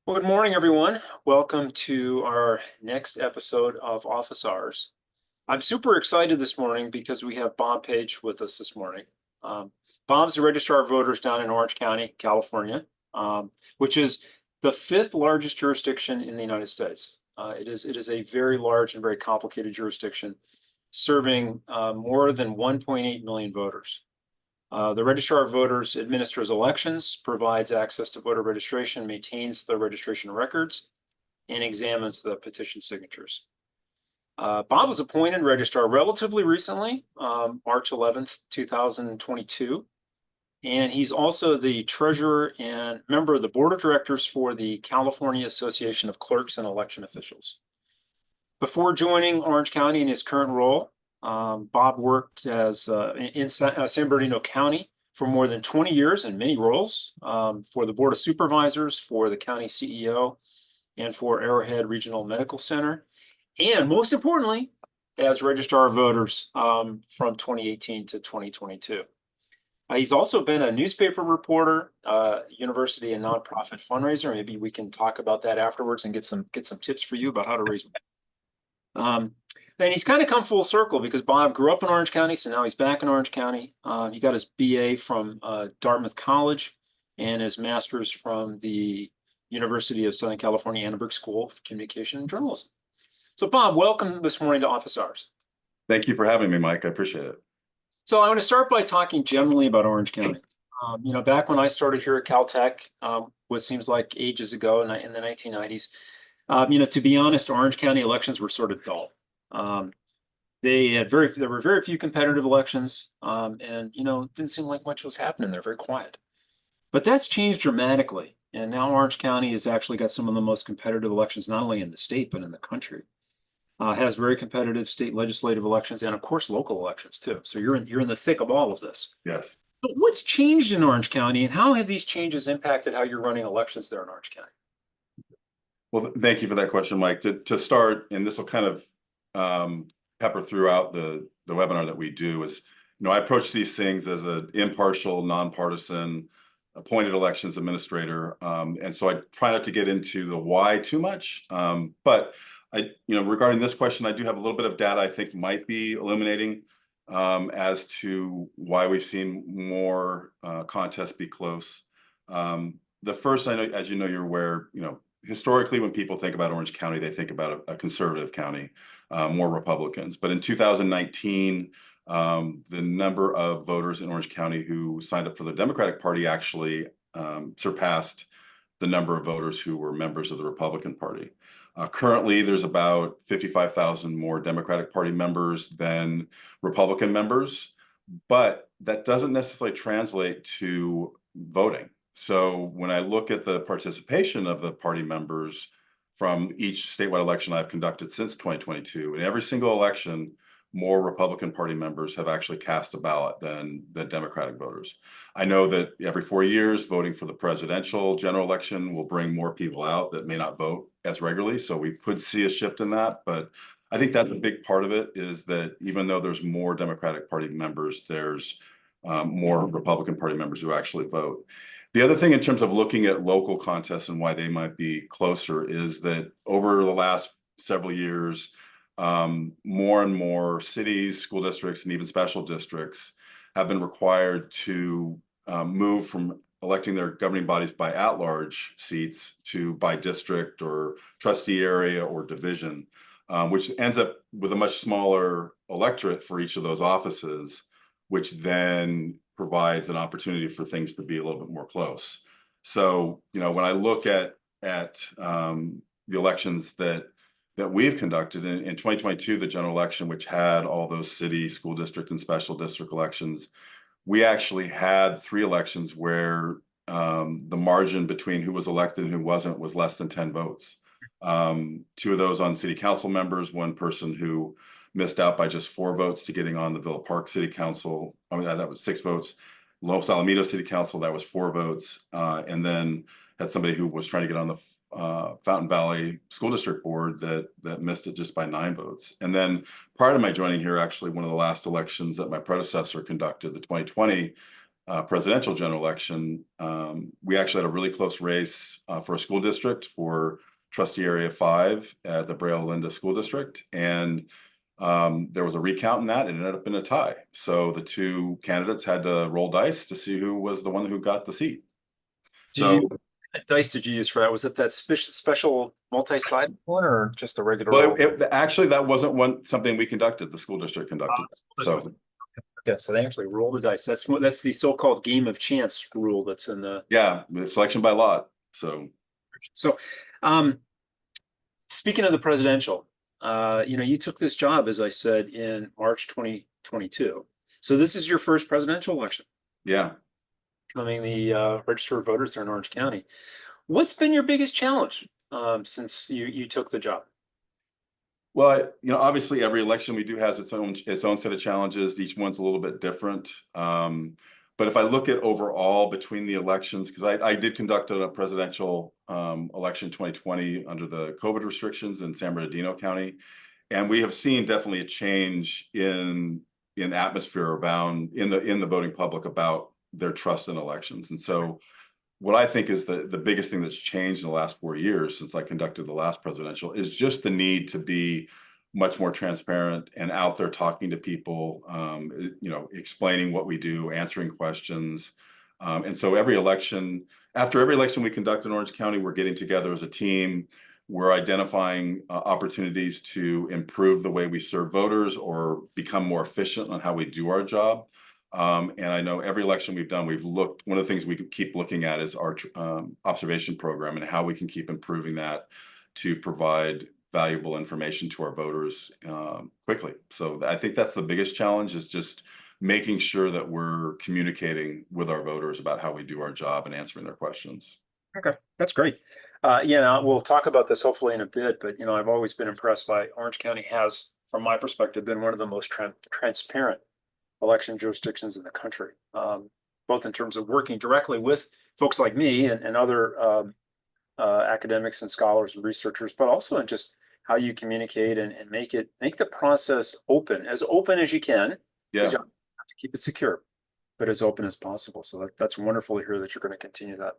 Well, good morning, everyone. Welcome to our next episode of Office Hours. I'm super excited this morning because we have Bob Page with us this morning. Um, Bob's the Registrar of Voters down in Orange County, California, which is the fifth largest jurisdiction in the United States. It is a very large and very complicated jurisdiction, serving more than 1.8 million voters. The Registrar of Voters administers elections, provides access to voter registration, maintains the registration records, and examines the petition signatures. Bob was appointed registrar relatively recently, March 11th, 2022. And he's also the treasurer and member of the board of directors for the California Association of Clerks and Election Officials. Before joining Orange County in his current role, Bob worked in San Bernardino County for more than 20 years in many roles, for the Board of Supervisors, for the county CEO, and for Arrowhead Regional Medical Center. And most importantly, as Registrar of Voters from 2018 to 2022. He's also been a newspaper reporter, university and nonprofit fundraiser. Maybe we can talk about that afterwards and get some tips for you about how to raise money. And he's kind of come full circle because Bob grew up in Orange County, so now he's back in Orange County. He got his BA from Dartmouth College and his master's from the University of Southern California Annenberg School of Communication and Journalism. So Bob, welcome this morning to Office Hours. Thank you for having me, Mike. I appreciate it. So I want to start by talking generally about Orange County. Back when I started here at Caltech, what seems like ages ago in the 1990s, to be honest, Orange County elections were sort of dull. There were very few competitive elections, and it didn't seem like much was happening. They're very quiet. But that's changed dramatically. And now Orange County has actually got some of the most competitive elections, not only in the state, but in the country. Has very competitive state legislative elections and, of course, local elections, too. So you're in the thick of all of this. Yes. But what's changed in Orange County, and how have these changes impacted how you're running elections there in Orange County? Well, thank you for that question, Mike. To start, and this will kind of pepper throughout the webinar that we do, is I approach these things as an impartial, nonpartisan, appointed elections administrator, and so I try not to get into the why too much. But regarding this question, I do have a little bit of data I think might be illuminating as to why we've seen more contests be close. The first, I know, as you know, you're aware, historically, when people think about Orange County, they think about a conservative county, more Republicans. But in 2019, the number of voters in Orange County who signed up for the Democratic Party actually surpassed the number of voters who were members of the Republican Party. Currently, there's about 55,000 more Democratic Party members than Republican members, but that doesn't necessarily translate to voting. So when I look at the participation of the party members from each statewide election I've conducted since 2022, in every single election, more Republican Party members have actually cast a ballot than Democratic voters. I know that every 4 years, voting for the presidential general election will bring more people out that may not vote as regularly. So we could see a shift in that. But I think that's a big part of it, is that even though there's more Democratic Party members, there's more Republican Party members who actually vote. The other thing in terms of looking at local contests and why they might be closer is that over the last several years, more and more cities, school districts, and even special districts have been required to move from electing their governing bodies by at-large seats to by district or trustee area or division, which ends up with a much smaller electorate for each of those offices, which then provides an opportunity for things to be a little bit more close. So, when I look at the elections that we've conducted in 2022, the general election, which had all those city, school district, and special district elections, we actually had 3 elections where the margin between who was elected and who wasn't was less than 10 votes. 2 of those on city council members, 1 person who missed out by just 4 votes to getting on the Villa Park City Council. I mean, that was 6 votes. Los Alamitos City Council, that was 4 votes. And then had somebody who was trying to get on the Fountain Valley School District Board that missed it just by 9 votes. And then prior to my joining here, actually, one of the last elections that my predecessor conducted, the 2020 presidential general election, we actually had a really close race for a school district for trustee area 5 at the Braille Linda School District. And there was a recount in that. It ended up in a tie. So the two candidates had to roll dice to see who was the one who got the seat. Do you, So, what dice did you use for that? Was it that special multi-sided one or just a regular well, roll? actually, that wasn't something we conducted. The school district conducted. So, Okay, so they actually roll the dice. That's the so-called game of chance rule that's in the. yeah, the selection by lot. So, um, speaking of the presidential, you took this job, as I said, in March 2022. So this is your first presidential election, yeah. becoming the Register of Voters there in Orange County. What's been your biggest challenge since you took the job? Well, obviously every election we do has its own set of challenges. Each one's a little bit different. But if I look at overall between the elections, because I did conduct a presidential election 2020 under the COVID restrictions in San Bernardino County, and we have seen definitely a change in atmosphere around in the voting public about their trust in elections. And so what I think is the biggest thing that's changed in the last 4 years since I conducted the last presidential is just the need to be much more transparent and out there talking to people, explaining what we do, answering questions. And so after every election we conduct in Orange County, we're getting together as a team. We're identifying opportunities to improve the way we serve voters or become more efficient on how we do our job. And I know every election we've done, one of the things we keep looking at is our observation program and how we can keep improving that to provide valuable information to our voters quickly. So I think that's the biggest challenge, is just making sure that we're communicating with our voters about how we do our job and answering their questions. Okay, that's great. We'll talk about this hopefully in a bit, but I've always been impressed by Orange County has, from my perspective, been one of the most transparent election jurisdictions in the country, both in terms of working directly with folks like me and other academics and scholars and researchers, but also in just how you communicate and make the process as open as you can, Yeah. because you have to keep it secure, but as open as possible. So that's wonderful to hear that you're going to continue that.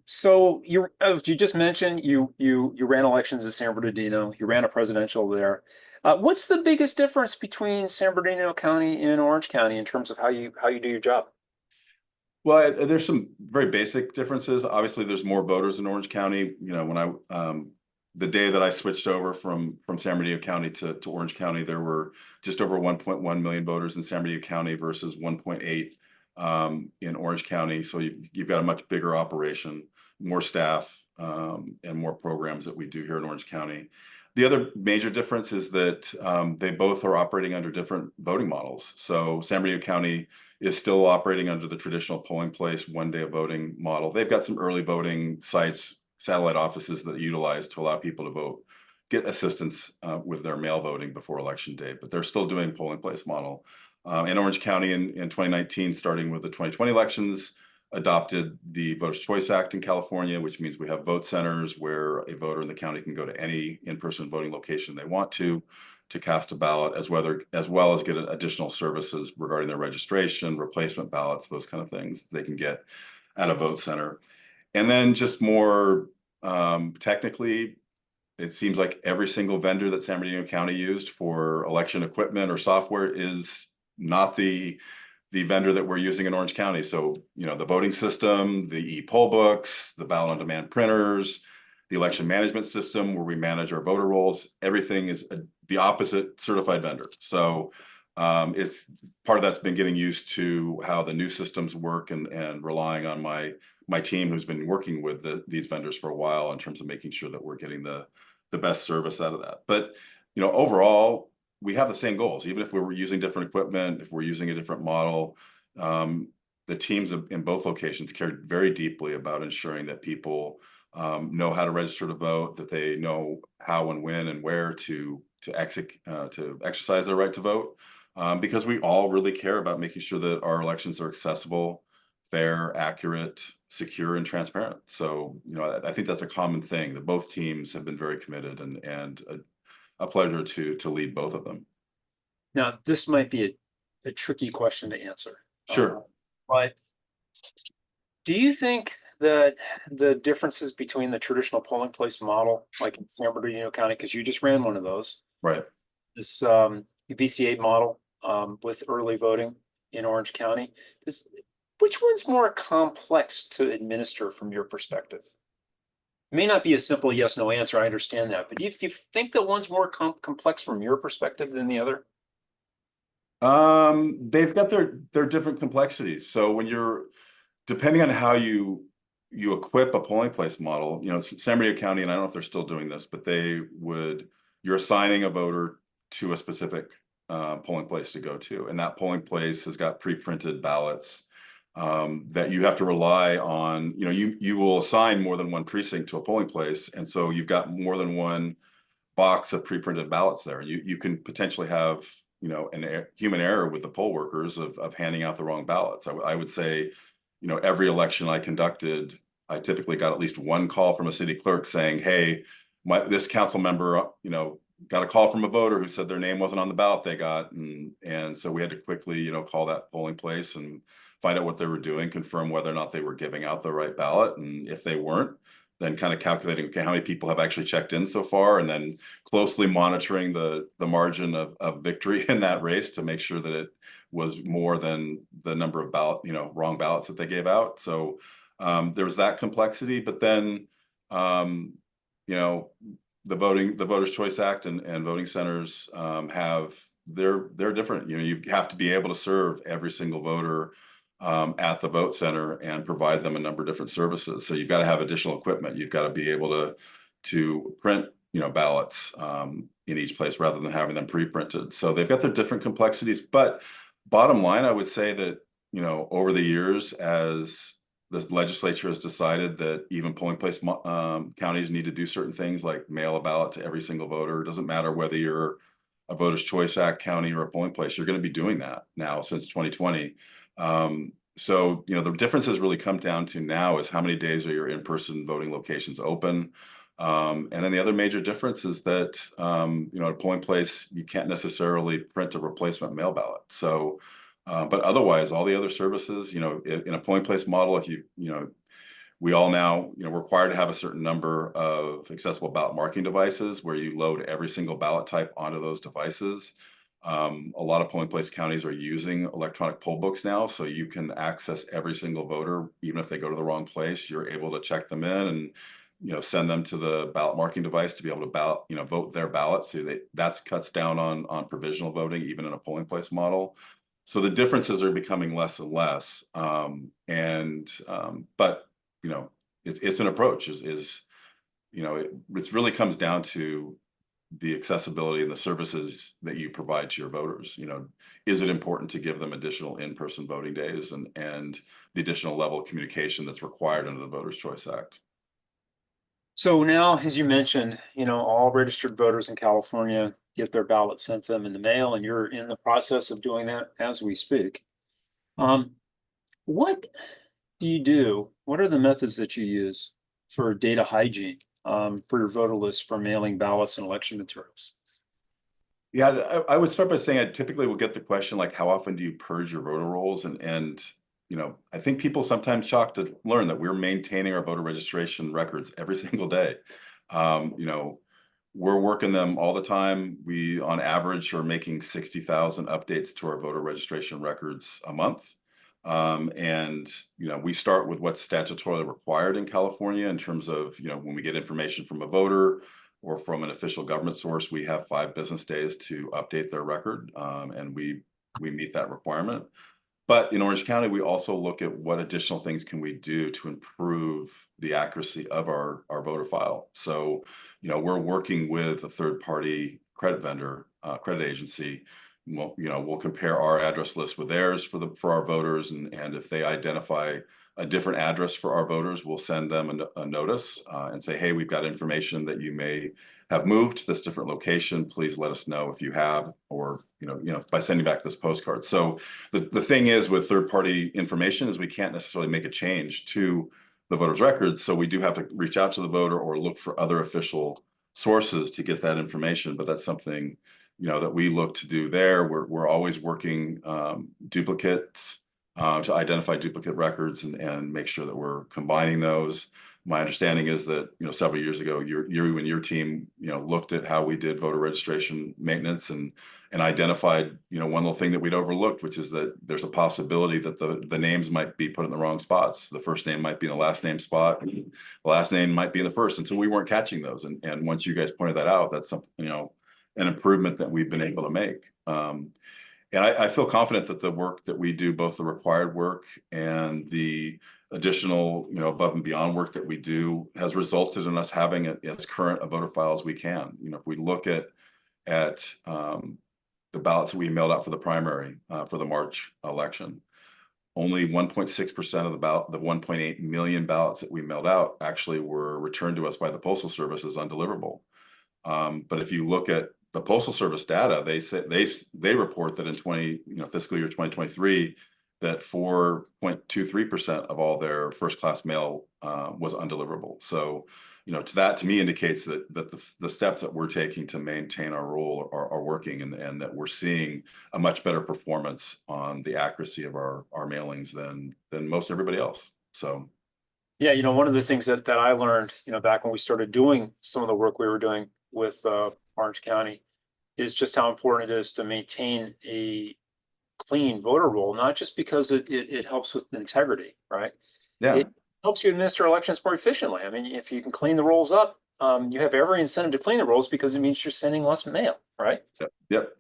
So as you just mentioned, you ran elections in San Bernardino, you ran a presidential there. What's the biggest difference between San Bernardino County and Orange County in terms of how you do your job? Well, there's some very basic differences. Obviously, there's more voters in Orange County. The day that I switched over from San Bernardino County to Orange County, there were just over 1.1 million voters in San Bernardino County versus 1.8 in Orange County. So you've got a much bigger operation, more staff, and more programs that we do here in Orange County. The other major difference is that they both are operating under different voting models. So San Bernardino County is still operating under the traditional polling place, 1 day of voting model. They've got some early voting sites, satellite offices that utilize to allow people to vote, get assistance with their mail voting before election day, but they're still doing polling place model. In Orange County in 2019, starting with the 2020 elections, adopted the Voters' Choice Act in California, which means we have vote centers where a voter in the county can go to any in-person voting location they want to cast a ballot, as well as get additional services regarding their registration, replacement ballots, those kind of things they can get at a vote center. And then just more technically, it seems like every single vendor that San Bernardino County used for election equipment or software is not the vendor that we're using in Orange County. So, the voting system, the e-poll books, the ballot on demand printers, the election management system where we manage our voter rolls, everything is the opposite certified vendor. So it's part of that's been getting used to how the new systems work and relying on my team who's been working with these vendors for a while in terms of making sure that we're getting the best service out of that. But, overall, we have the same goals, even if we're using different equipment, if we're using a different model. The teams in both locations cared very deeply about ensuring that people know how to register to vote, that they know how and when and where to exercise their right to vote, because we all really care about making sure that our elections are accessible, fair, accurate, secure, and transparent. So, I think that's a common thing that both teams have been very committed, and a pleasure to lead both of them. Now, this might be a tricky question to answer. Sure. But do you think that the differences between the traditional polling place model, like in San Bernardino County, because you just ran one of those, Right. this VC8 model with early voting in Orange County, is which one's more complex to administer from your perspective? It may not be a simple yes, no answer. I understand that, but do you think that one's more complex from your perspective than the other? They've got their different complexities. So when you're depending on how you equip a polling place model, San Bernardino County, and I don't know if they're still doing this, but you're assigning a voter to a specific polling place to go to, and that polling place has got pre-printed ballots that you have to rely on. You will assign more than one precinct to a polling place, and so you've got more than one box of pre-printed ballots there. You can potentially have human error with the poll workers of handing out the wrong ballots. I would say, every election I conducted, I typically got at least one call from a city clerk saying, "Hey, this council member, got a call from a voter who said their name wasn't on the ballot they got," and so we had to quickly, call that polling place and find out what they were doing, confirm whether or not they were giving out the right ballot, and if they weren't, then kind of calculating, okay, how many people have actually checked in so far, and then closely monitoring the margin of victory in that race to make sure that it was more than the number of wrong ballots that they gave out. So there was that complexity, but then you know the Voters Choice Act and voting centers they're different. You have to be able to serve every single voter at the vote center and provide them a number of different services. So you've got to have additional equipment. You've got to be able to print, ballots in each place rather than having them pre-printed. So they've got their different complexities. But bottom line, I would say that, over the years, as the legislature has decided that even polling place counties need to do certain things like mail a ballot to every single voter. It doesn't matter whether you're a Voters Choice Act county or a polling place, you're going to be doing that now since 2020. So, the differences really come down to now is how many days are your in-person voting locations open? And then the other major difference is that, at a polling place, you can't necessarily print a replacement mail ballot. So, but otherwise, all the other services, in a polling place model, if we all now, we're required to have a certain number of accessible ballot marking devices where you load every single ballot type onto those devices. A lot of polling place counties are using electronic poll books now, so you can access every single voter, even if they go to the wrong place. You're able to check them in and send them to the ballot marking device to be able to vote their ballot. So that cuts down on provisional voting, even in a polling place model. So the differences are becoming less and less. But it's an approach. It really comes down to the accessibility and the services that you provide to your voters. Is it important to give them additional in-person voting days and the additional level of communication that's required under the Voters Choice Act? So now, as you mentioned, all registered voters in California get their ballot sent to them in the mail, and you're in the process of doing that as we speak. Um, what do you do? What are the methods that you use for data hygiene, for your voter list for mailing ballots and election materials? Yeah, I would start by saying I typically will get the question like, how often do you purge your voter rolls? And I think people sometimes shocked to learn that we're maintaining our voter registration records every single day. We're working them all the time. We, on average, are making 60,000 updates to our voter registration records a month. And we start with what's statutorily required in California in terms of, when we get information from a voter or from an official government source, we have 5 business days to update their record, and we meet that requirement. But in Orange County, we also look at what additional things can we do to improve the accuracy of our voter file. So, we're working with a third-party credit vendor, credit agency. We'll compare our address list with theirs for our voters, and if they identify a different address for our voters, we'll send them a notice and say, hey, we've got information that you may have moved to this different location. Please let us know if you have, or by sending back this postcard. So the thing is with third-party information is we can't necessarily make a change to the voter's records. So we do have to reach out to the voter or look for other official sources to get that information. But that's something that we look to do there. We're always working duplicates to identify duplicate records and make sure that we're combining those. My understanding is that, several years ago, you and your team, looked at how we did voter registration maintenance and identified, one little thing that we'd overlooked, which is that there's a possibility that the names might be put in the wrong spots. The first name might be in the last name spot, the last name might be in the first. And so we weren't catching those. And once you guys pointed that out, that's something, an improvement that we've been able to make. And I feel confident that the work that we do, both the required work and the additional, above and beyond work that we do, has resulted in us having as current a voter file as we can. If we look at the ballots that we mailed out for the primary for the March election, only 1.6% of the 1.8 million ballots that we mailed out actually were returned to us by the Postal Service as undeliverable. But if you look at the Postal Service data, they report that in fiscal year 2023, that 4.23% of all their first class mail was undeliverable. So, to me indicates that the steps that we're taking to maintain our role are working, and that we're seeing a much better performance on the accuracy of our mailings than most everybody else. So. Yeah, one of the things that I learned, back when we started doing some of the work we were doing with Orange County, is just how important it is to maintain a clean voter roll, not just because it helps with integrity, right? Yeah. It helps you administer elections more efficiently. I mean, if you can clean the rolls up, you have every incentive to clean the rolls, because it means you're sending less mail, right? Yep.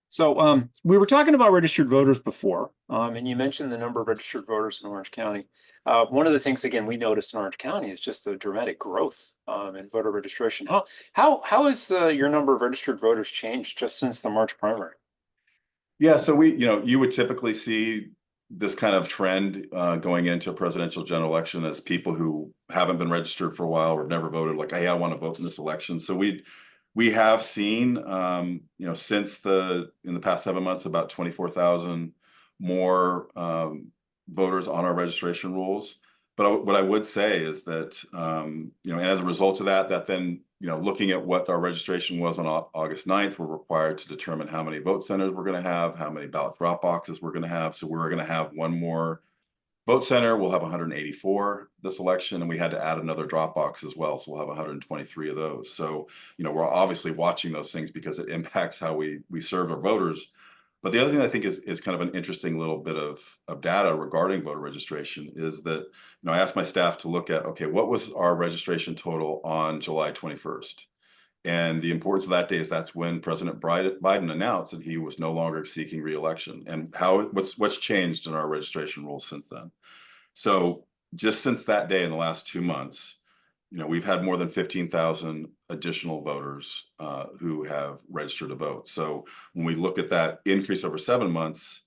So we were talking about registered voters before, and you mentioned the number of registered voters in Orange County. One of the things, again, we noticed in Orange County is just the dramatic growth in voter registration. How has your number of registered voters changed just since the March primary? Yeah, so you would typically see this kind of trend going into a presidential general election, as people who haven't been registered for a while or have never voted, like, hey, I want to vote in this election. So we have seen, since in the past 7 months, about 24,000 more voters on our registration rolls. But what I would say is that, and as a result of that then, looking at what our registration was on August 9th, we're required to determine how many vote centers we're going to have, how many ballot drop boxes we're going to have. So we're going to have one more vote center. We'll have 184 this election, and we had to add another drop box as well. So we'll have 123 of those. So, we're obviously watching those things because it impacts how we serve our voters. But the other thing I think is kind of an interesting little bit of data regarding voter registration is that, I asked my staff to look at, okay, what was our registration total on July 21st? And the importance of that day is that's when President Biden announced that he was no longer seeking re-election, and what's changed in our registration rules since then. So just since that day, in the last 2 months, we've had more than 15,000 additional voters who have registered to vote. So when we look at that increase over 7 months,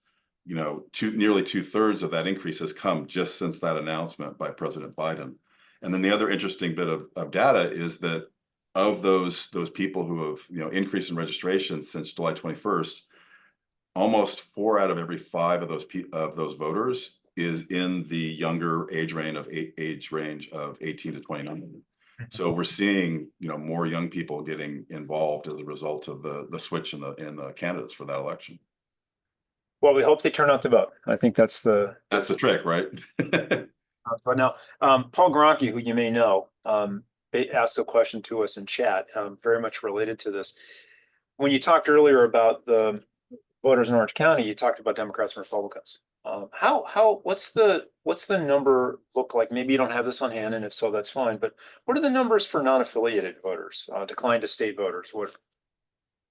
nearly 2/3 of that increase has come just since that announcement by President Biden. And then the other interesting bit of data is that of those people who have increased in registration since July 21st, almost 4 out of every 5 of those voters is in the younger age range of 18 to 29. So we're seeing more young people getting involved as a result of the switch in the candidates for that election. Well, we hope they turn out to vote. I think that's the trick, right? But now, Paul Gronke, who you may know, asked a question to us in chat, very much related to this. When you talked earlier about the voters in Orange County, you talked about Democrats and Republicans. What's the number look like? Maybe you don't have this on hand, and if so, that's fine. But what are the numbers for non-affiliated voters, declined to state voters? What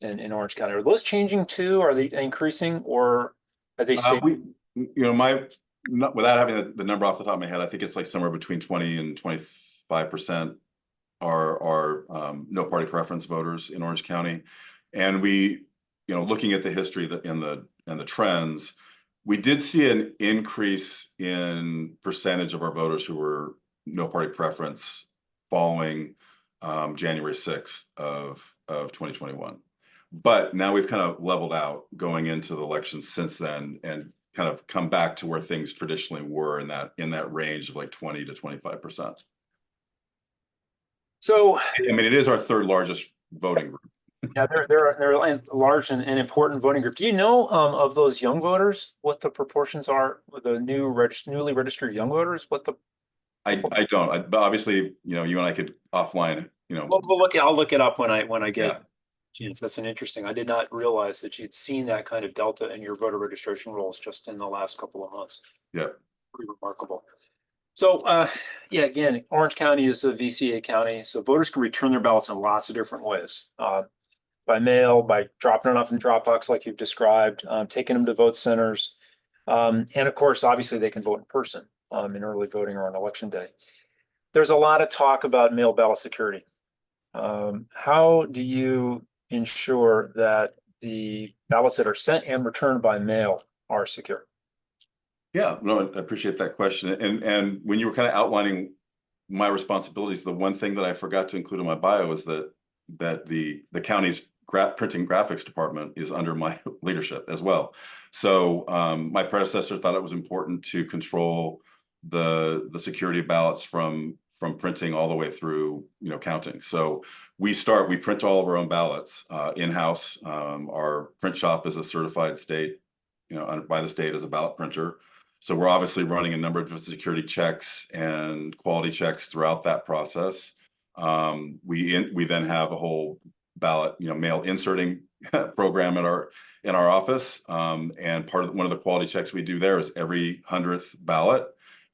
in Orange County, are those changing too? Are they increasing, or are they stable? Without having the number off the top of my head, I think it's like somewhere between 20 and 25% are no party preference voters in Orange County. And looking at the history and the trends, we did see an increase in percentage of our voters who were no party preference following January 6th of 2021. But now we've kind of leveled out going into the elections since then, and kind of come back to where things traditionally were in that range of like 20 to 25%. So, I mean, it is our third largest voting group. Yeah, they're a large and important voting group. Do you know of those young voters, what the proportions are, the newly registered young voters, what the I don't, but obviously, you and I could offline, I'll look it up when I get yeah, a chance. That's an interesting. I did not realize that you'd seen that kind of delta in your voter registration rolls just in the last couple of months. yeah, Pretty remarkable. So, yeah, again, Orange County is a VCA county, so voters can return their ballots in lots of different ways. By mail, by dropping it off in Dropbox, like you've described, taking them to vote centers. And of course, obviously, they can vote in person in early voting or on election day. There's a lot of talk about mail ballot security. How do you ensure that the ballots that are sent and returned by mail are secure? yeah. No, I appreciate that question. And when you were kind of outlining my responsibilities, the one thing that I forgot to include in my bio is that the county's printing graphics department is under my leadership as well. So my predecessor thought it was important to control the security of ballots from printing all the way through, counting. So we print all of our own ballots in-house. Our print shop is a certified state, by the state as a ballot printer. So we're obviously running a number of security checks and quality checks throughout that process. We then have a whole ballot, mail inserting program in our office. And one of the quality checks we do there is every 100th ballot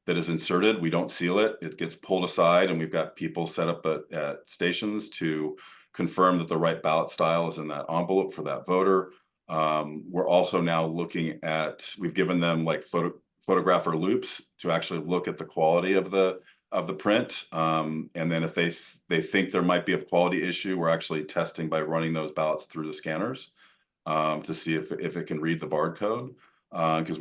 that is inserted, we don't seal it. It gets pulled aside, and we've got people set up at stations to confirm that the right ballot style is in that envelope for that voter. We're also now we've given them like photographer loops to actually look at the quality of the print. And then if they think there might be a quality issue, we're actually testing by running those ballots through the scanners to see if it can read the barcode. Because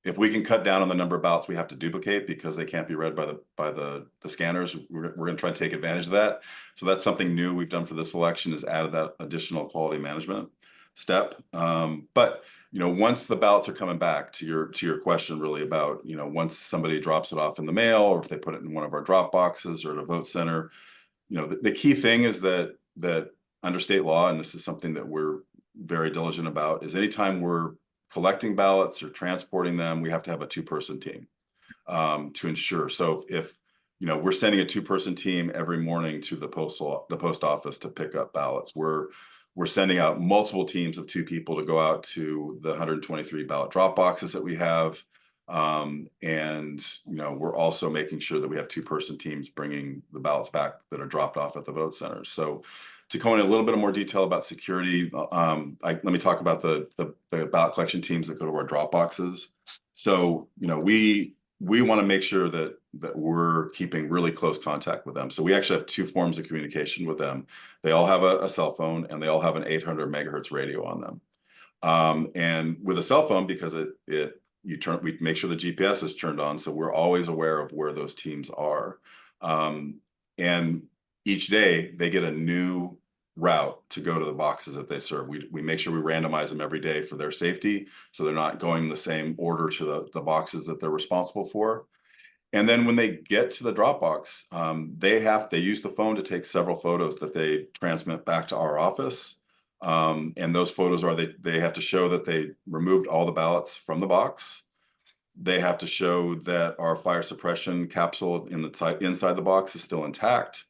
if we can cut down on the number of ballots we have to duplicate because they can't be read by the scanners, we're going to try to take advantage of that. So that's something new we've done for this election, is added that additional quality management step. But once the ballots are coming back, to your question really about, once somebody drops it off in the mail, or if they put it in one of our drop boxes or at a vote center, the key thing is that under state law, and this is something that we're very diligent about, is anytime we're collecting ballots or transporting them, we have to have a two-person team to ensure. So if we're sending a two-person team every morning to the post office to pick up ballots, we're sending out multiple teams of 2 people to go out to the 123 ballot drop boxes that we have. And we're also making sure that we have two-person teams bringing the ballots back that are dropped off at the vote centers. So to go into a little bit more detail about security, let me talk about the ballot collection teams that go to our drop boxes. So we want to make sure that we're keeping really close contact with them. So we actually have 2 forms of communication with them. They all have a cell phone, and they all have an 800 megahertz radio on them. And with a cell phone, because we make sure the GPS is turned on, so we're always aware of where those teams are. And each day they get a new route to go to the boxes that they serve. We make sure we randomize them every day for their safety, so they're not going in the same order to the boxes that they're responsible for. And then when they get to the Dropbox, they use the phone to take several photos that they transmit back to our office. And those photos they have to show that they removed all the ballots from the box. They have to show that our fire suppression capsule inside the box is still intact.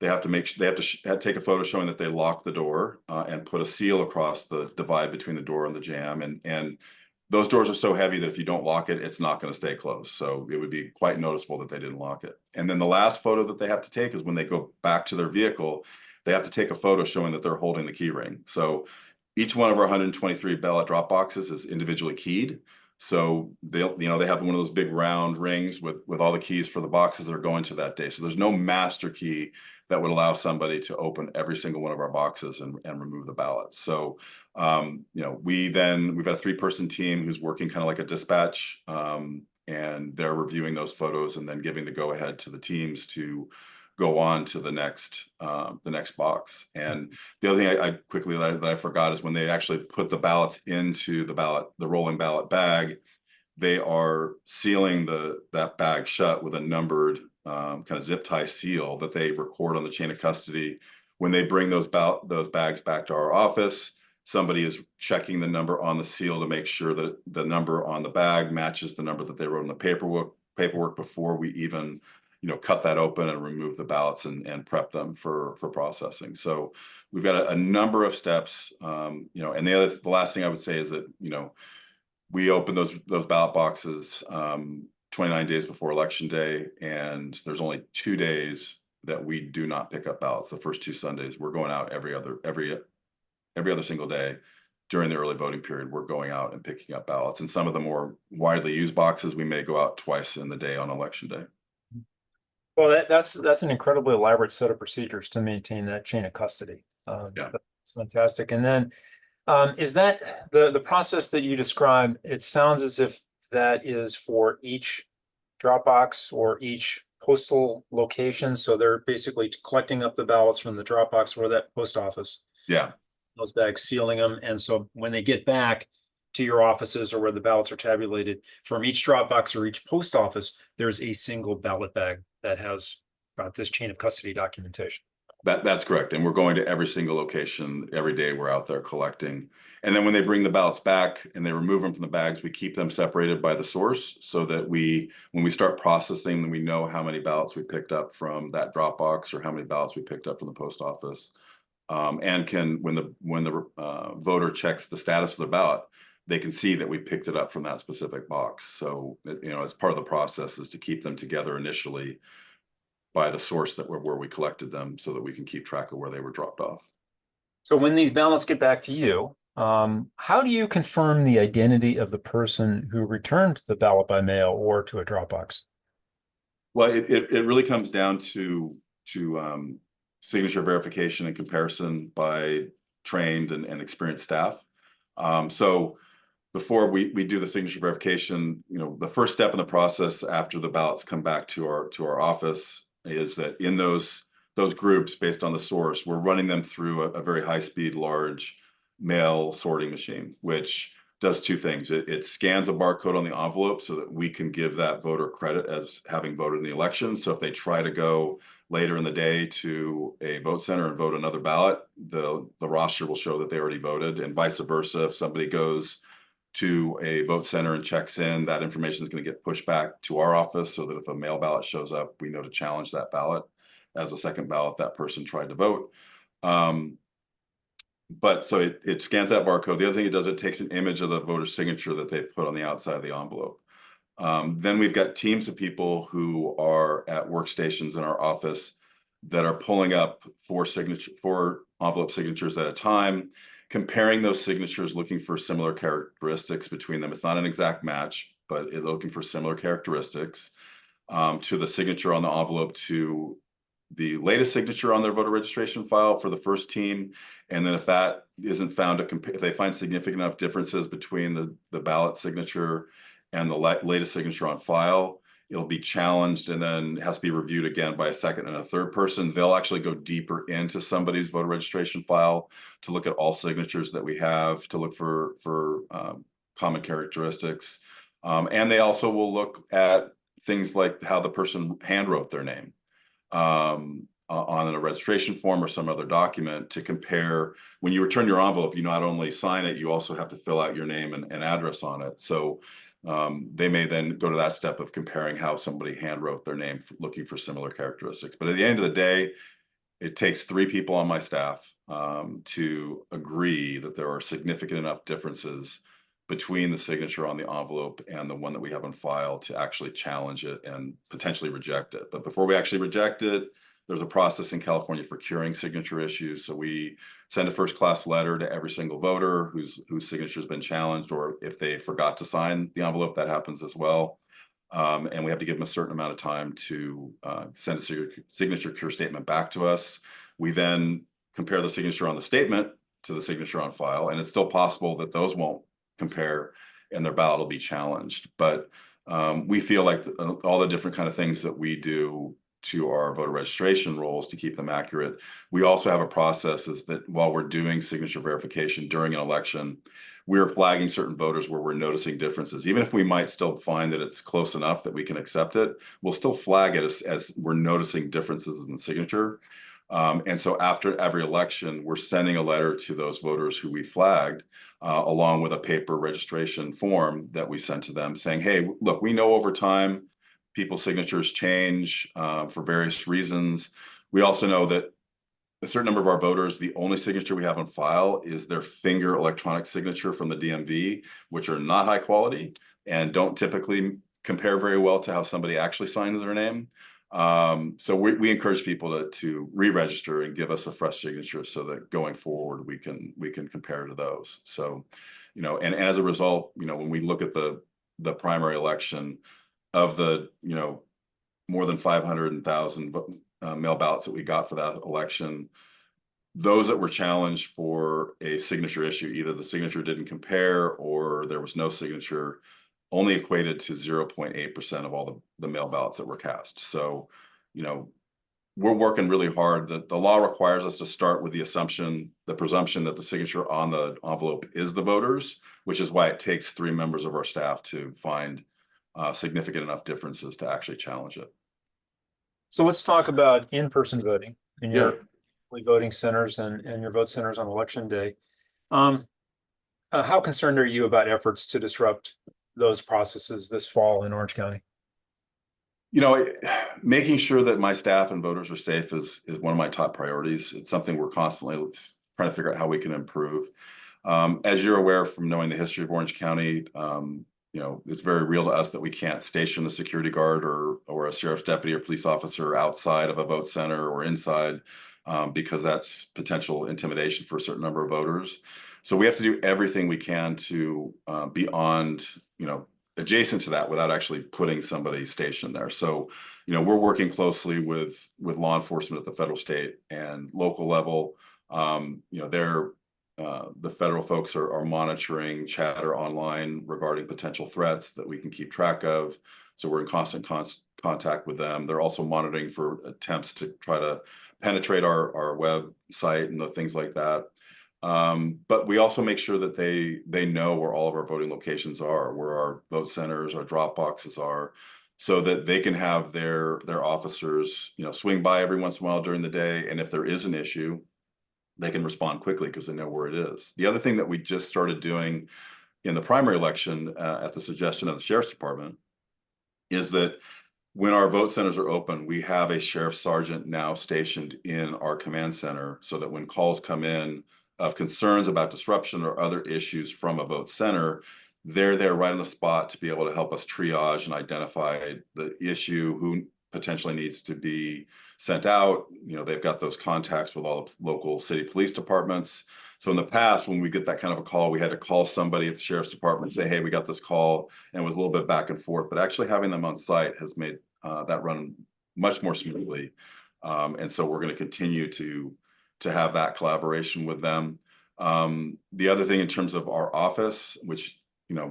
They have to take a photo showing that they locked the door and put a seal across the divide between the door and the jamb. And those doors are so heavy that if you don't lock it, it's not going to stay closed. So it would be quite noticeable that they didn't lock it. And then the last photo that they have to take is when they go back to their vehicle, they have to take a photo showing that they're holding the key ring. So each one of our 123 ballot drop boxes is individually keyed. So they have one of those big round rings with all the keys for the boxes that are going to that day. So there's no master key that would allow somebody to open every single one of our boxes and remove the ballots. So we've got a 3-person team who's working kind of like a dispatch, and they're reviewing those photos and then giving the go ahead to the teams to go on to the next box. And the other thing I quickly that I forgot is when they actually put the ballots into the rolling ballot bag, they are sealing that bag shut with a numbered kind of zip tie seal that they record on the chain of custody When they bring those bags back to our office, somebody is checking the number on the seal to make sure that the number on the bag matches the number that they wrote in the paperwork before we even, cut that open and remove the ballots and prep them for processing. So we've got a number of steps, and the last thing I would say is that, we open those ballot boxes 29 days before election day, and there's only 2 days that we do not pick up ballots. The first 2 Sundays, we're going out every other single day during the early voting period. We're going out and picking up ballots, and some of the more widely used boxes we may go out twice in the day on election day. Well, that's an incredibly elaborate set of procedures to maintain that chain of custody. Yeah. That's fantastic. And then, is that the process that you described? It sounds as if that is for each drop box or each postal location. So they're basically collecting up the ballots from the drop box or that post office. Yeah. Those bags, sealing them. And so when they get back to your offices or where the ballots are tabulated, from each drop box or each post office, there's a single ballot bag that has this chain of custody documentation. That's correct. And we're going to every single location every day. We're out there collecting. And then when they bring the ballots back and they remove them from the bags, we keep them separated by the source so that when we start processing them, we know how many ballots we picked up from that drop box or how many ballots we picked up from the post office. And when the voter checks the status of the ballot, they can see that we picked it up from that specific box. So, as part of the process is to keep them together initially by the source where we collected them so that we can keep track of where they were dropped off. So when these ballots get back to you, how do you confirm the identity of the person who returned the ballot by mail or to a drop box? Well, it really comes down to signature verification and comparison by trained and experienced staff. So before we do the signature verification, the first step in the process after the ballots come back to our office is that in those groups, based on the source, we're running them through a very high-speed, large mail sorting machine, which does two things. It scans a barcode on the envelope so that we can give that voter credit as having voted in the election. So if they try to go later in the day to a vote center and vote another ballot, the roster will show that they already voted, and vice versa. If somebody goes to a vote center and checks in, that information is going to get pushed back to our office so that if a mail ballot shows up, we know to challenge that ballot as a second ballot that person tried to vote. But so it scans that barcode. The other thing it does, it takes an image of the voter's signature that they put on the outside of the envelope. Then we've got teams of people who are at workstations in our office that are pulling up four envelope signatures at a time, comparing those signatures, looking for similar characteristics between them. It's not an exact match, but looking for similar characteristics to the signature on the envelope, to the latest signature on their voter registration file for the first team. And then if that isn't found to compare, if they find significant enough differences between the ballot signature and the latest signature on file, it'll be challenged and then has to be reviewed again by a second and a third person. They'll actually go deeper into somebody's voter registration file to look at all signatures that we have, to look for common characteristics. And they also will look at things like how the person handwrote their name on a registration form or some other document to compare. When you return your envelope, you not only sign it, you also have to fill out your name and address on it. So they may then go to that step of comparing how somebody handwrote their name, looking for similar characteristics. But at the end of the day, it takes 3 people on my staff to agree that there are significant enough differences between the signature on the envelope and the one that we have on file to actually challenge it and potentially reject it. But before we actually reject it, there's a process in California for curing signature issues. So we send a first-class letter to every single voter whose signature has been challenged, or if they forgot to sign the envelope, that happens as well. And we have to give them a certain amount of time to send a signature cure statement back to us. We then compare the signature on the statement to the signature on file, and it's still possible that those won't compare and their ballot will be challenged. But we feel like all the different kind of things that we do to our voter registration rolls to keep them accurate, we also have a process is that while we're doing signature verification during an election, we're flagging certain voters where we're noticing differences. Even if we might still find that it's close enough that we can accept it, we'll still flag it as we're noticing differences in the signature. And so after every election, we're sending a letter to those voters who we flagged, along with a paper registration form that we sent to them saying, hey, look, we know over time people's signatures change for various reasons. We also know that a certain number of our voters, the only signature we have on file is their finger electronic signature from the DMV, which are not high quality and don't typically compare very well to how somebody actually signs their name. So we encourage people to re-register and give us a fresh signature so that going forward we can compare to those. So, and as a result, when we look at the primary election of the more than 500,000 mail ballots that we got for that election, those that were challenged for a signature issue, either the signature didn't compare or there was no signature, only equated to 0.8% of all the mail ballots that were cast. So, we're working really hard. The law requires us to start with the presumption that the signature on the envelope is the voters, which is why it takes 3 members of our staff to find significant enough differences to actually challenge it. So let's talk about in-person voting in Yeah. your voting centers and your vote centers on election day. How concerned are you about efforts to disrupt those processes this fall in Orange County? Making sure that my staff and voters are safe is one of my top priorities. It's something we're constantly trying to figure out how we can improve. As you're aware from knowing the history of Orange County, it's very real to us that we can't station a security guard or a sheriff's deputy or police officer outside of a vote center or inside, because that's potential intimidation for a certain number of voters. So we have to do everything we can to beyond, adjacent to that without actually putting somebody stationed there. So, we're working closely with law enforcement at the federal, state, and local level. The federal folks are monitoring chatter online regarding potential threats that we can keep track of. So we're in constant contact with them. They're also monitoring for attempts to try to penetrate our website and the things like that. But we also make sure that they know where all of our voting locations are, where our vote centers, our drop boxes are, so that they can have their officers, swing by every once in a while during the day. And if there is an issue, they can respond quickly because they know where it is. The other thing that we just started doing in the primary election, at the suggestion of the sheriff's department, is that when our vote centers are open, we have a sheriff sergeant now stationed in our command center, so that when calls come in of concerns about disruption or other issues from a vote center, they're there right on the spot to be able to help us triage and identify the issue, who potentially needs to be sent out. They've got those contacts with all the local city police departments. So in the past, when we get that kind of a call, we had to call somebody at the sheriff's department and say, hey, we got this call, and it was a little bit back and forth, but actually having them on site has made that run much more smoothly. And so we're going to continue to have that collaboration with them. The other thing in terms of our office, which,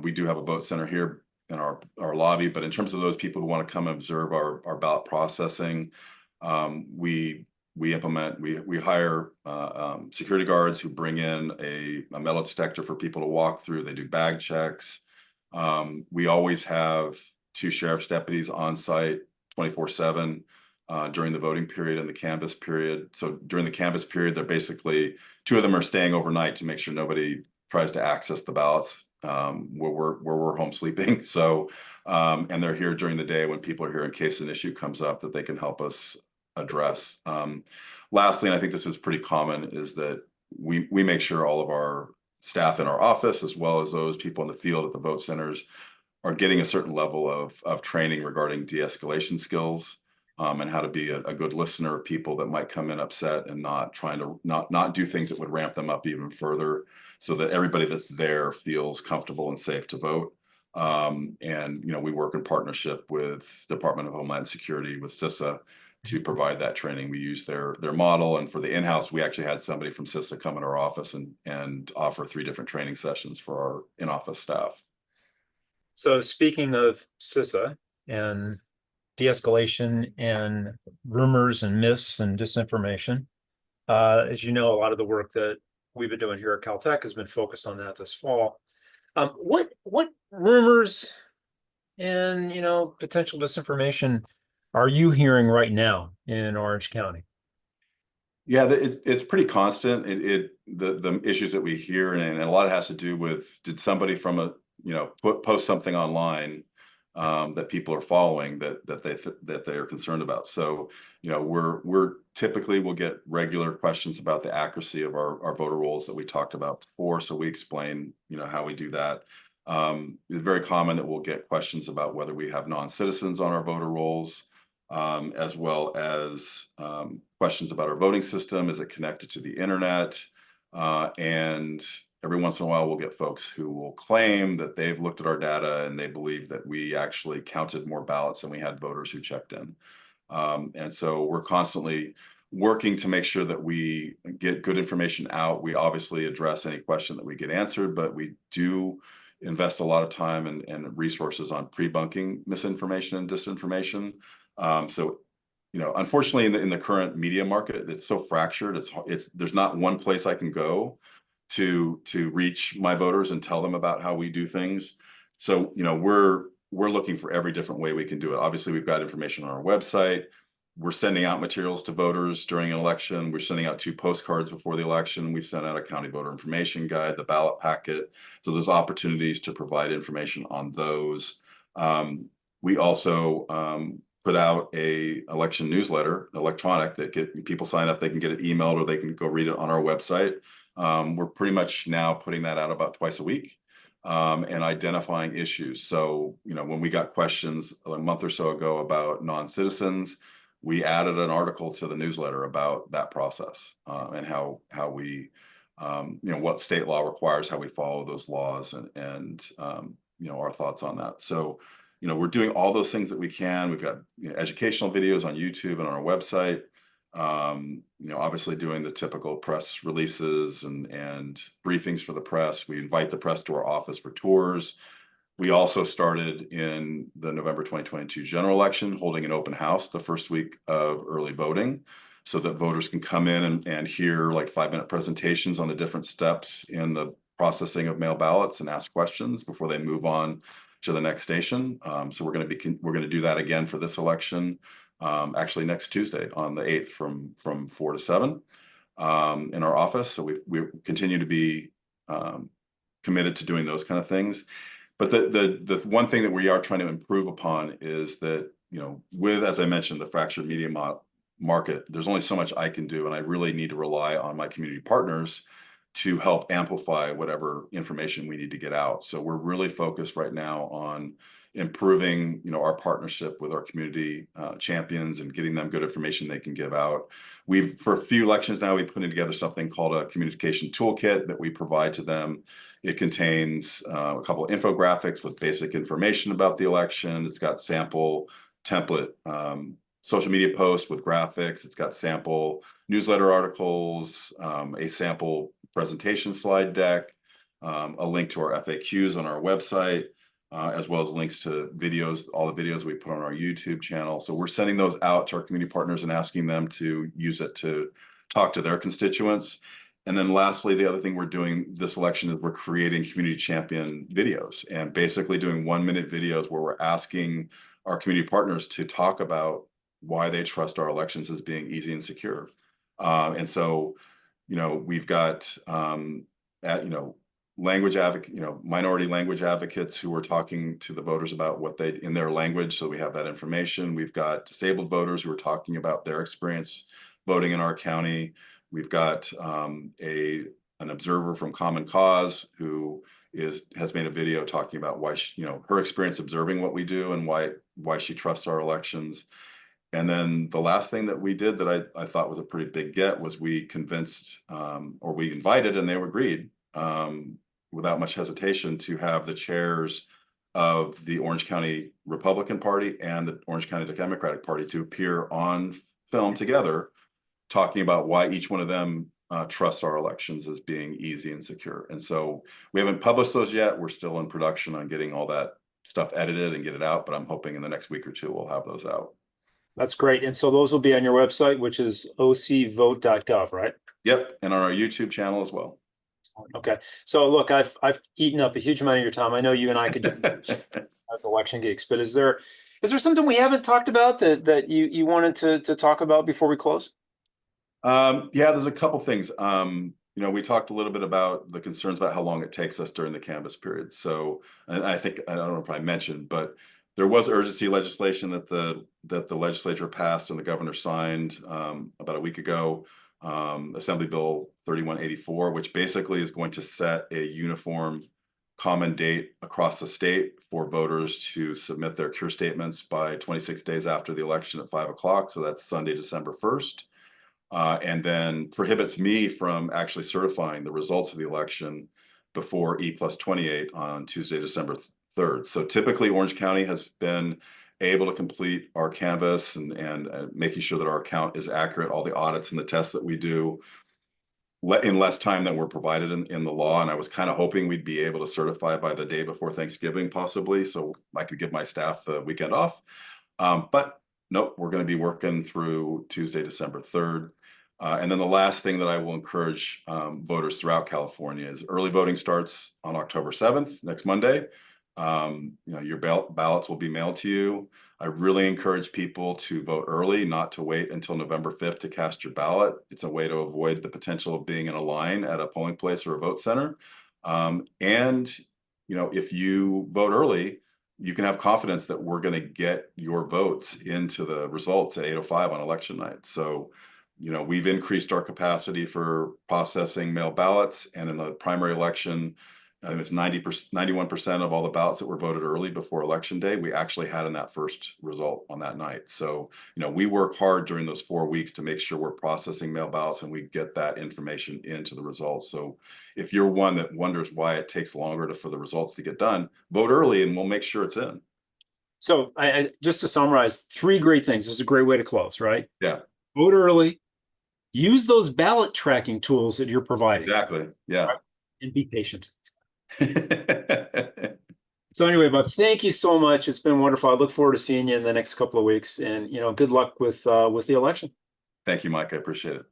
we do have a vote center here in our lobby, but in terms of those people who want to come and observe our ballot processing, we hire security guards who bring in a metal detector for people to walk through. They do bag checks. We always have 2 sheriff's deputies on site 24/7 during the voting period and the canvass period. So during the canvass period, they're basically 2 of them are staying overnight to make sure nobody tries to access the ballots where we're home sleeping. So and they're here during the day when people are here in case an issue comes up that they can help us address. Lastly, and I think this is pretty common, is that we make sure all of our staff in our office, as well as those people in the field at the vote centers, are getting a certain level of training regarding de-escalation skills, and how to be a good listener of people that might come in upset and not trying to not do things that would ramp them up even further, so that everybody that's there feels comfortable and safe to vote. And we work in partnership with Department of Homeland Security, with CISA, to provide that training. We use their model, and for the in-house, we actually had somebody from CISA come in our office and offer 3 different training sessions for our in-office staff. So speaking of CISA and de-escalation and rumors and myths and disinformation, as you know, a lot of the work that we've been doing here at Caltech has been focused on that this fall. What rumors and potential disinformation are you hearing right now in Orange County? Yeah, it's pretty constant. The issues that we hear, and a lot of it has to do with, did somebody from a, post something online that people are following that they are concerned about. So, we're typically will get regular questions about the accuracy of our voter rolls that we talked about before. So we explain, how we do that. It's very common that we'll get questions about whether we have non-citizens on our voter rolls, as well as questions about our voting system. Is it connected to the internet? And every once in a while, we'll get folks who will claim that they've looked at our data and they believe that we actually counted more ballots than we had voters who checked in. And so we're constantly working to make sure that we get good information out. We obviously address any question that we get answered, but we do invest a lot of time and resources on pre-bunking misinformation and disinformation. So, unfortunately, in the current media market, it's so fractured. There's not one place I can go to reach my voters and tell them about how we do things. So, we're looking for every different way we can do it. Obviously, we've got information on our website. We're sending out materials to voters during an election. We're sending out 2 postcards before the election. We sent out a county voter information guide, the ballot packet. So there's opportunities to provide information on those. We also put out a election newsletter, electronic, that get people sign up. They can get it emailed or they can go read it on our website. We're pretty much now putting that out about twice a week, and identifying issues. So, when we got questions a month or so ago about non-citizens, we added an article to the newsletter about that process, and how we, what state law requires, how we follow those laws, and our thoughts on that. So, we're doing all those things that we can. We've got educational videos on YouTube and on our website. Obviously doing the typical press releases and briefings for the press. We invite the press to our office for tours. We also started in the November 2022 general election, holding an open house the first week of early voting, so that voters can come in and hear like 5-minute presentations on the different steps in the processing of mail ballots and ask questions before they move on to the next station. So we're going to do that again for this election, actually next Tuesday on the 8th from 4 to 7 in our office. So we continue to be committed to doing those kind of things. But the one thing that we are trying to improve upon is that, with, as I mentioned, the fractured media market, there's only so much I can do, and I really need to rely on my community partners to help amplify whatever information we need to get out. So we're really focused right now on improving, our partnership with our community champions and getting them good information they can give out. For a few elections now, we've put together something called a communication toolkit that we provide to them. It contains a couple of infographics with basic information about the election. It's got sample template social media posts with graphics. It's got sample newsletter articles, a sample presentation slide deck, a link to our FAQs on our website, as well as links to videos, all the videos we put on our YouTube channel. So we're sending those out to our community partners and asking them to use it to talk to their constituents. And then lastly, the other thing we're doing this election is we're creating community champion videos, and basically doing 1-minute videos where we're asking our community partners to talk about why they trust our elections as being easy and secure. And so, we've got, language advocate, minority language advocates who are talking to the voters about what they, in their language. So we have that information. We've got disabled voters who are talking about their experience voting in our county. We've got an observer from Common Cause who has made a video talking about why her experience observing what we do and why she trusts our elections. And then the last thing that we did that I thought was a pretty big get was we convinced, or we invited, and they agreed without much hesitation, to have the chairs of the Orange County Republican Party and the Orange County Democratic Party to appear on film together, talking about why each one of them trusts our elections as being easy and secure. And so we haven't published those yet. We're still in production on getting all that stuff edited and get it out, but I'm hoping in the next week or two we'll have those out. That's great. And so those will be on your website, which is ocvote.gov, right? Yep, and on our YouTube channel as well. Okay. So look, I've eaten up a huge amount of your time. I know you and I could do as election geeks, but is there something we haven't talked about that you wanted to talk about before we close? Yeah, there's a couple things. We talked a little bit about the concerns about how long it takes us during the canvass period. So, and I think, I don't know if I mentioned, but there was urgency legislation that the legislature passed and the governor signed about a week ago. Assembly Bill 3184, which basically is going to set a uniform common date across the state for voters to submit their cure statements by 26 days after the election at 5 o'clock. So that's Sunday, December 1st. And then prohibits me from actually certifying the results of the election before E+28 on Tuesday, December 3rd. So typically Orange County has been able to complete our canvass and making sure that our count is accurate, all the audits and the tests that we do in less time than we're provided in the law. And I was kind of hoping we'd be able to certify by the day before Thanksgiving, possibly, so I could give my staff the weekend off. But nope, we're going to be working through Tuesday, December 3rd. And then the last thing that I will encourage voters throughout California is early voting starts on October 7th, next Monday. Your ballots will be mailed to you. I really encourage people to vote early, not to wait until November 5th to cast your ballot. It's a way to avoid the potential of being in a line at a polling place or a vote center. If you vote early, you can have confidence that we're going to get your votes into the results at 8:05 on election night. So, we've increased our capacity for processing mail ballots, and in the primary election, I think it's 91% of all the ballots that were voted early before election day, we actually had in that first result on that night. So, we work hard during those 4 weeks to make sure we're processing mail ballots and we get that information into the results. So if you're one that wonders why it takes longer for the results to get done, vote early and we'll make sure it's in. So I just to summarize, 3 great things. This is a great way to close, right? Yeah, Vote early, use those ballot tracking tools that you're providing. exactly. Yeah. Right? And be patient. So anyway, but thank you so much. It's been wonderful. I look forward to seeing you in the next couple of weeks, and good luck with the election. Thank you, Mike. I appreciate it.